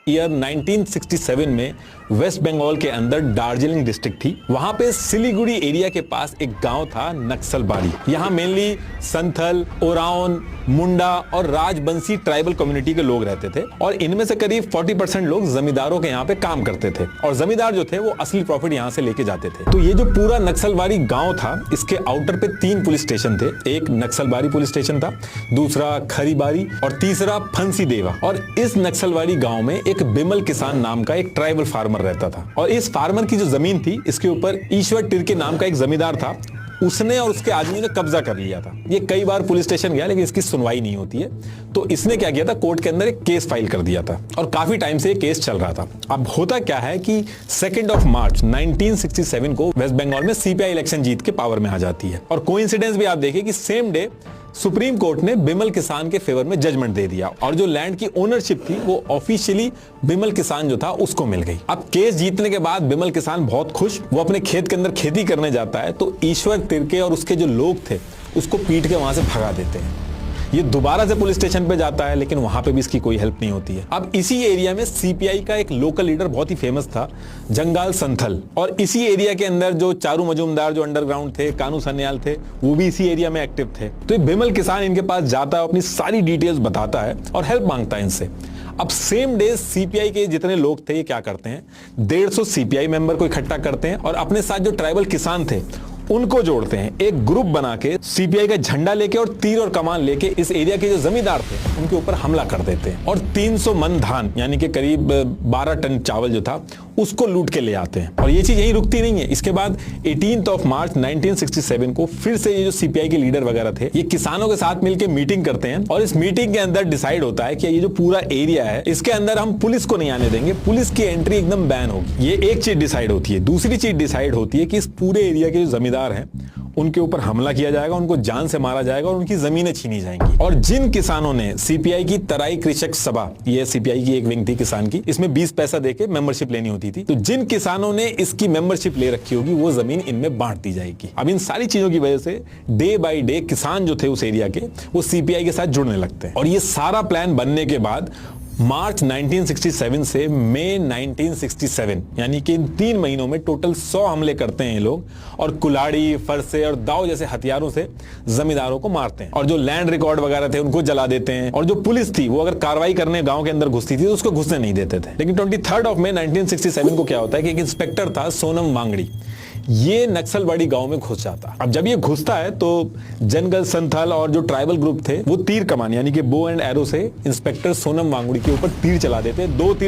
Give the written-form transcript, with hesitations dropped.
Year 1967 में waste Bengal के अंदर दार्जिलिंग डिस्ट्रिक्ट थी। वहां पे सिलीगुड़ी एरिया के पास एक गांव था नक्सलबाड़ी। यहाँ मेनली संथल, ओराओन, मुंडा और राजबंसी ट्राइबल कम्युनिटी के लोग रहते थे और इनमें से करीब 40% लोग जमींदारों के यहाँ पे काम करते थे और जमींदार जो थे वो असली प्रॉफिट यहाँ से लेके जाते थे। तो ये जो पूरा नक्सलबाड़ी गांव था, इसके आउटर पे 3 पुलिस स्टेशन थे। एक नक्सलबाड़ी पुलिस स्टेशन था, दूसरा खरीबारी और तीसरा फंसी देवा। और इस नक्सलबाड़ी गांव में एक बिमल किसान नाम का एक ट्राइबल फार्मर रहता था और इस फार्मर की जो जमीन थी, इसके ऊपर ईश्वर टिर्के नाम का एक जमींदार था। उसने और उसके आदमी ने कब्जा कर लिया था। ये कई बार पुलिस स्टेशन गया लेकिन इसकी सुनवाई नहीं होती है। तो इसने क्या किया था, कोर्ट के अंदर एक केस फाइल कर दिया था और काफी टाइम से ये केस चल रहा था। अब होता क्या है कि 2 मार्च 1967 को वेस्ट बंगाल में सीपीआई इलेक्शन जीत के पावर में आ जाती है और कोइंसिडेंस भी आप देखिए कि सेम डे सुप्रीम कोर्ट ने बिमल किसान के फेवर में जजमेंट दे दिया और जो लैंड की ओनरशिप थी वो ऑफिशियली बिमल किसान जो था उसको मिल गई। अब केस जीतने के बाद बिमल किसान बहुत खुश, वो अपने खेत के अंदर खेती करने जाता है तो ईश्वर तिर्के और उसके जो लोग थे उसको पीट के वहां से भगा देते हैं। ये दोबारा से पुलिस स्टेशन पे जाता है लेकिन वहां पे भी इसकी कोई हेल्प नहीं होती है। अब इसी एरिया में सीपीआई का एक लोकल लीडर बहुत ही फेमस था, जंगाल संथल, और इसी एरिया के अंदर जो चारू मजूमदार जो अंडरग्राउंड थे, कानू सन्याल थे, वो भी इसी एरिया में एक्टिव थे। तो ये बिमल किसान इनके पास जाता है, अपनी सारी डिटेल्स बताता है और हेल्प मांगता है इनसे। अब सेम डे सीपीआई के जितने लोग थे ये क्या करते हैं, 150 सीपीआई मेंबर को इकट्ठा करते हैं और अपने साथ जो ट्राइबल किसान थे उनको जोड़ते हैं। एक ग्रुप बना के सीपीआई का झंडा लेके और तीर और कमान लेके इस एरिया के जो जमींदार थे उनके ऊपर हमला कर देते हैं और 300 मन धान यानी कि करीब 12 टन चावल जो था उसको लूट के ले आते हैं। और ये चीज यहीं रुकती नहीं है। इसके बाद 18 मार्च 1967 को फिर से ये जो सीपीआई के लीडर वगैरह थे ये किसानों के साथ मिलकर मीटिंग करते हैं और इस मीटिंग के अंदर डिसाइड होता है कि ये जो पूरा एरिया है इसके अंदर हम पुलिस को नहीं आने देंगे, पुलिस की एंट्री एकदम बैन होगी। ये एक चीज डिसाइड होती है। दूसरी चीज डिसाइड होती है कि इस पूरे एरिया के जो जमींदार हैं उनके ऊपर हमला किया जाएगा, उनको जान से मारा जाएगा और उनकी जमीनें छीनी जाएंगी। और जिन किसानों ने सीपीआई की तराई कृषक सभा, ये सीपीआई की एक विंग थी किसान की, इसमें 20 पैसा देके मेंबरशिप लेनी होती थी, तो जिन किसानों ने इसकी मेंबरशिप ले रखी होगी वो जमीन इनमें बांट दी जाएगी। अब इन सारी चीजों की वजह से डे बाय डे किसान जो थे उस एरिया के वो सीपीआई के साथ जुड़ने लगते हैं। और ये सारा प्लान बनने के बाद मार्च 1967 से मई 1967 यानी कि इन 3 महीनों में टोटल 100 हमले करते हैं ये लोग और कुल्हाड़ी, फरसे और दाव जैसे हथियारों से जमींदारों को मारते हैं और जो लैंड रिकॉर्ड वगैरह थे उनको जला देते हैं। और जो पुलिस थी वो अगर कार्रवाई करने गांव के अंदर घुसती थी तो उसको घुसने नहीं देते थे। लेकिन 23 मई 1967 को क्या होता है कि एक इंस्पेक्टर था सोनम वांगड़ी, ये नक्सलबाड़ी गांव में घुस जाता। अब जब ये घुसता है तो जनगल संथाल और जो ट्राइबल ग्रुप थे वो तीर कमान यानी कि बो एंड एरो से इंस्पेक्टर सोनम वांगड़ी के ऊपर तीर चला देते हैं। 2 तीर